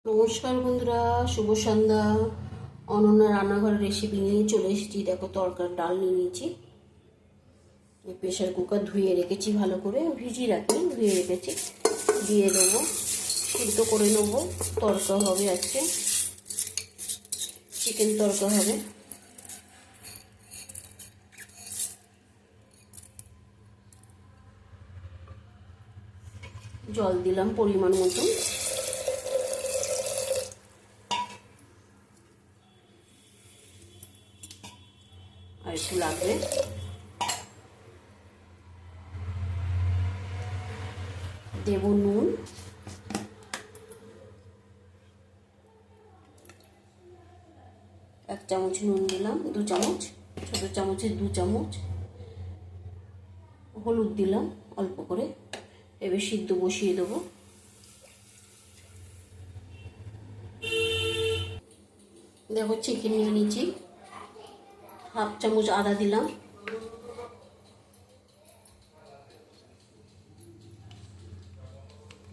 নমস্কার বন্ধুরা, শুভ সন্ধ্যা। অনন্যা রান্নাঘরের রেসিপি নিয়ে চলে এসেছি। দেখো, তরকার ডাল নিয়ে নিয়েছি। প্রেশার কুকার ধুয়ে রেখেছি, ভালো করে ভিজিয়ে রাখি, ধুয়ে রেখেছি। দিয়ে দেবো, সিদ্ধ করে নেবো। তরকা হবে আজকে, চিকেন তরকা হবে। জল দিলাম পরিমাণ মতন। আর একটু লাগবে। দেব নুন, এক চামচ নুন দিলাম, 2 চামচ, ছোট চামচের 2 চামচ। হলুদ দিলাম অল্প করে। এবার সিদ্ধ বসিয়ে দেবো। দেখো, চিকেন নিয়ে নিয়েছি। হাফ চামচ আদা দিলাম,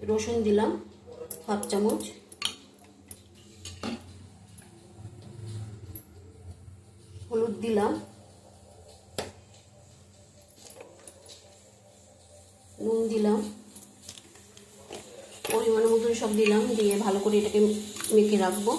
রসুন দিলাম হাফ চামচ, হলুদ দিলাম, নুন দিলাম, পরিমাণ মতন সব দিলাম। দিয়ে ভালো করে এটাকে মেখে রাখবো।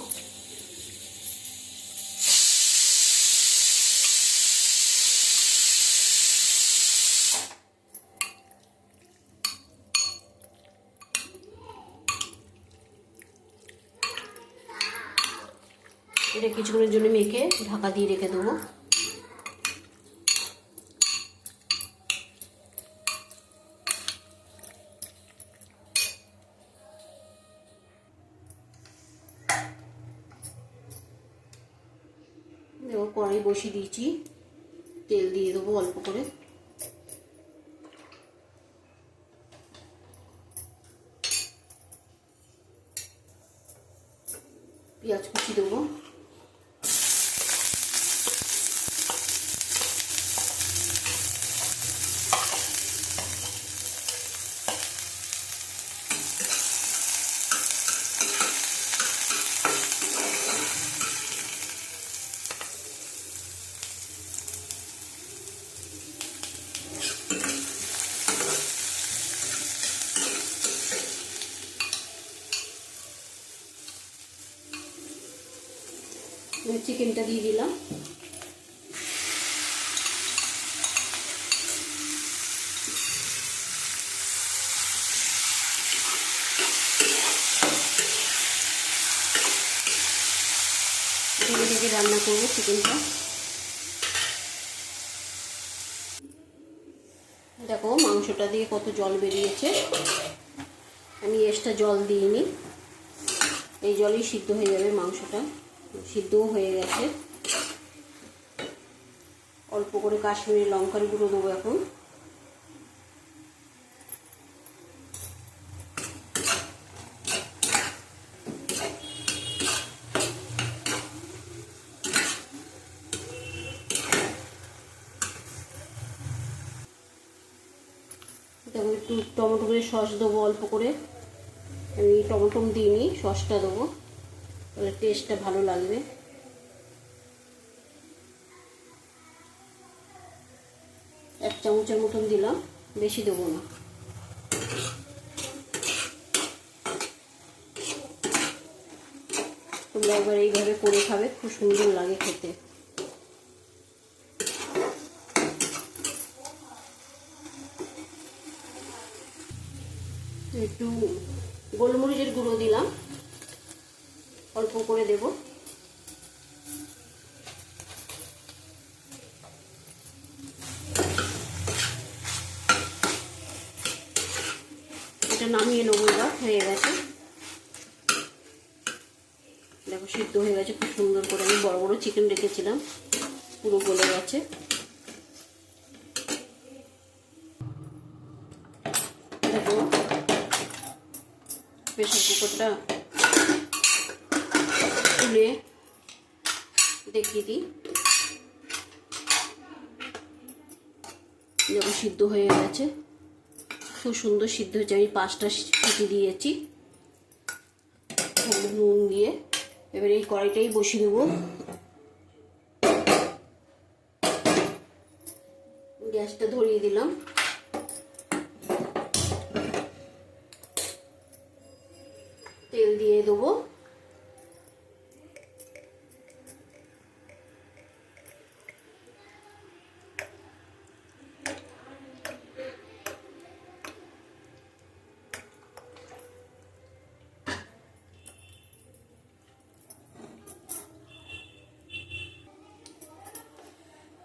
এটা কিছুক্ষণের জন্য মেখে ঢাকা দিয়ে রেখে দেবো। দেখো, কড়াই বসিয়ে দিয়েছি, তেল দিয়ে দেবো অল্প করে। পেঁয়াজ কুচি দেবো, চিকেনটা দিয়ে দিলাম। ঢেকে ঢেকে রান্না করবো চিকেনটা। দেখো, মাংসটা দিয়ে কত জল বেরিয়েছে। আমি এক্সট্রা জল দিইনি, এই জলেই সিদ্ধ হয়ে যাবে মাংসটা। সিদ্ধও হয়ে গেছে। অল্প করে কাশ্মীরি লঙ্কার গুঁড়ো দেবো এখন। তারপর একটু টমেটো করে সস দেবো অল্প করে। আমি টমেটো দিইনি, সসটা দেবো, তাহলে টেস্টটা ভালো লাগবে। এক চামচের মতন দিলাম, বেশি দেবো না। তোমরা একবার এইভাবে করে খাবে, খুব সুন্দর লাগে খেতে। একটু গোলমরিচের গুঁড়ো দিলাম, অল্প করে দেব। এটা নামিয়ে নেবো। এবার হয়ে গেছে। দেখো, সিদ্ধ হয়ে গেছে খুব সুন্দর করে। আমি বড় বড় চিকেন রেখেছিলাম, পুরো গলে গেছে। দেখো, প্রেসার কুকারটা তুলে দেখিয়ে দিই। দেখো, সিদ্ধ হয়ে গেছে, খুব সুন্দর সিদ্ধ হয়েছে। আমি 5টা সিটি দিয়েছি। হলুদ নুন দিয়ে এবার এই কড়াইটাই বসিয়ে দেবো। গ্যাসটা ধরিয়ে দিলাম। তেল দিয়ে দেবো।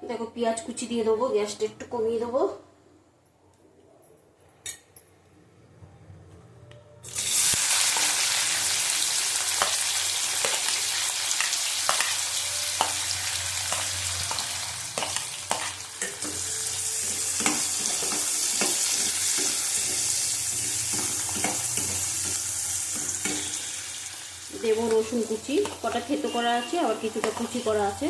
দেখো পেঁয়াজ কুচি দিয়ে দেবো, গ্যাসটা একটু কমিয়ে দেবো। দেবো রসুন কুচি, কটা থেতো করা আছে আবার কিছুটা কুচি করা আছে।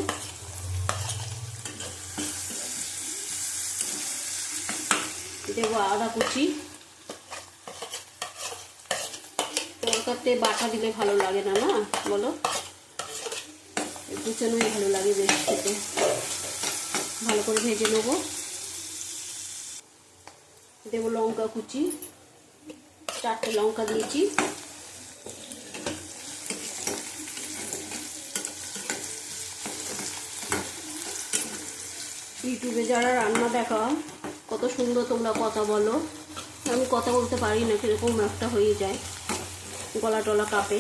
দেবো আদা কুচি। তরকারিতে বাটা দিলে ভালো লাগে না, না বলো? কুচানোই ভালো লাগে বেশ খেতে। ভালো করে ভেজে নেবো। দেবো লঙ্কা কুচি, 4টে লঙ্কা দিয়েছি। ইউটিউবে যারা রান্না দেখা কত সুন্দর তোমরা কথা বলো, আমি কথা বলতে পারি না, কিরকম একটা হয়ে যায়, গলা টলা কাঁপে।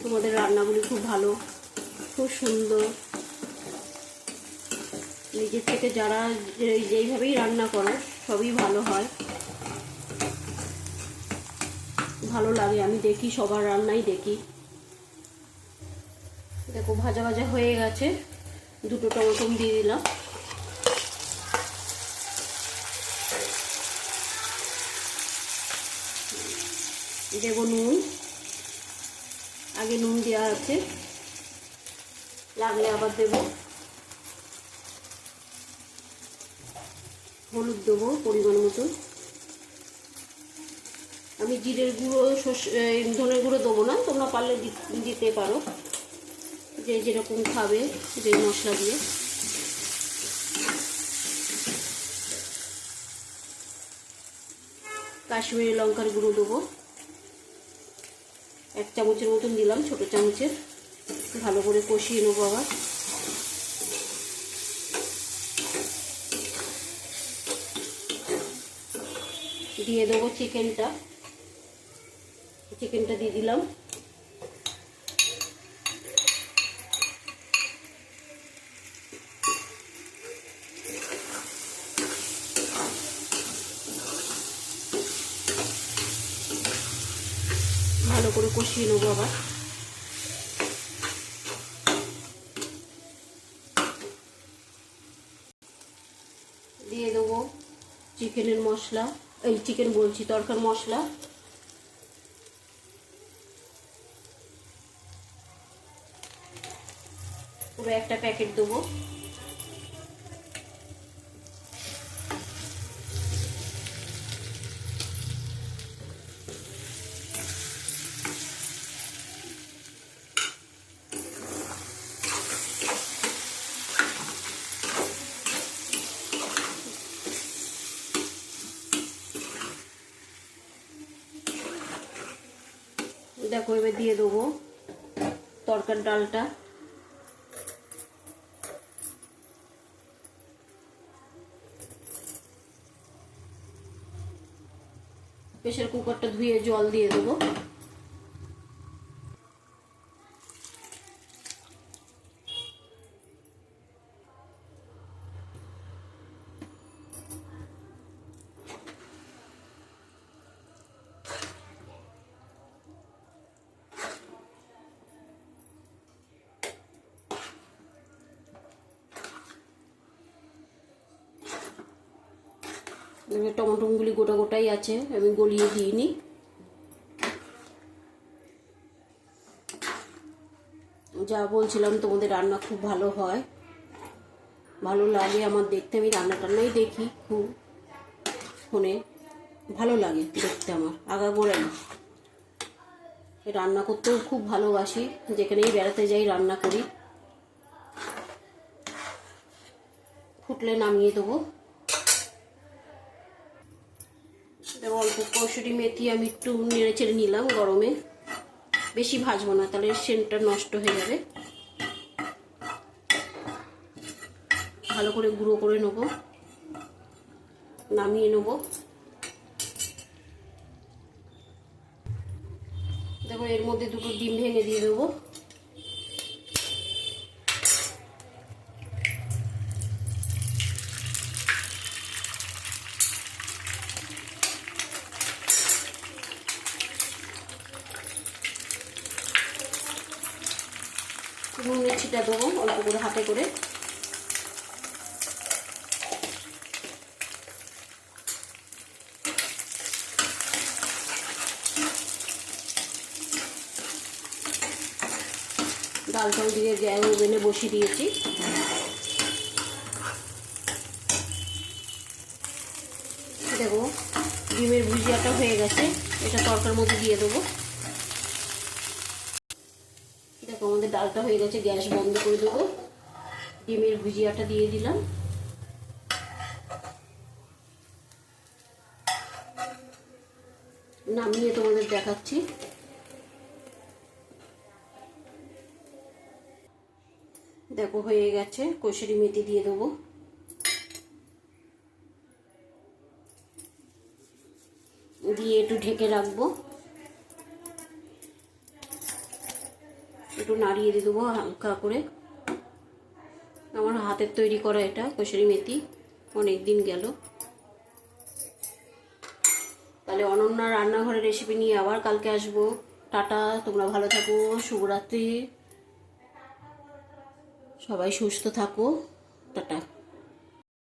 তোমাদের রান্নাগুলি খুব ভালো, খুব সুন্দর। নিজের থেকে যারা যেইভাবেই রান্না করো সবই ভালো হয়, ভালো লাগে। আমি দেখি, সবার রান্নাই দেখি। দেখো ভাজা ভাজা হয়ে গেছে, 2টো টমেটো দিয়ে দিলাম। দেবো নুন, আগে নুন দেওয়া আছে, লাগলে আবার দেবো। হলুদ দেবো পরিমাণ মতো। আমি জিরের গুঁড়ো, ধনের গুঁড়ো দেবো না, তোমরা পারলে দিতে পারো, যে যেরকম খাবে যে মশলা দিয়ে। কাশ্মীরি লঙ্কার গুঁড়ো দেবো, 1 চামচের মতন দিলাম, ছোট চামচের। ভালো করে কষিয়ে নেবো। আবার দিয়ে দেবো চিকেনটা দিয়ে দিলাম। ভালো করে কষিয়ে নেবো। আবার দিয়ে দেবো চিকেনের মশলা, এই চিকেন বলছি, তরকার মশলা। পুরো একটা প্যাকেট দেবো। দেখো এবার দিয়ে দেবো তরকার ডালটা। প্রেসার কুকারটা ধুয়ে জল দিয়ে দেবো। টমেটোগুলি গোটা গোটাই আছে, আমি গলিয়ে দিইনি। যা বলছিলাম তোমাদের রান্না খুব ভালো হয়, ভালো লাগে আমার দেখতে। আমি রান্না টান্নাই দেখি খুব ফোনে, ভালো লাগে দেখতে আমার আগাগোড়াই। রান্না করতেও খুব ভালোবাসি, যেখানেই বেড়াতে যাই রান্না করি। ফুটলে নামিয়ে দেবো। অল্প কসুরি মেথি আমি একটু নেড়ে চেড়ে নিলাম গরমে, বেশি ভাজবো না তাহলে সেন্টটা নষ্ট হয়ে যাবে। ভালো করে গুঁড়ো করে নেবো, নামিয়ে নেবো। দেখো এর মধ্যে দুটো ডিম ভেঙে দিয়ে দেবো। নুনের ছিটা দেবো অল্প করে হাতে করে। ডালটা দিয়ে ওভেনে বসিয়ে দিয়েছি। দেখো ডিমের ভুজিয়াটা হয়ে গেছে, এটা তরকার মধ্যে দিয়ে দেবো। দেখো আমাদের ডালটা হয়ে গেছে, গ্যাস বন্ধ করে দেবো। ডিমের ভুজিয়াটা দিয়ে দিলাম। নামিয়ে তোমাদের দেখাচ্ছি। দেখো হয়ে গেছে, কসুরি মেথি দিয়ে দেবো। দিয়ে একটু ঢেকে রাখবো, একটু নাড়িয়ে দিয়ে দেবো হালকা করে। আমার হাতের তৈরি করা এটা কসুরি মেথি, অনেক দিন গেল। তাহলে অনন্যা রান্নাঘরের রেসিপি নিয়ে আবার কালকে আসবো। টাটা, তোমরা ভালো থাকো, শুভরাত্রি, সবাই সুস্থ থাকো, টাটা।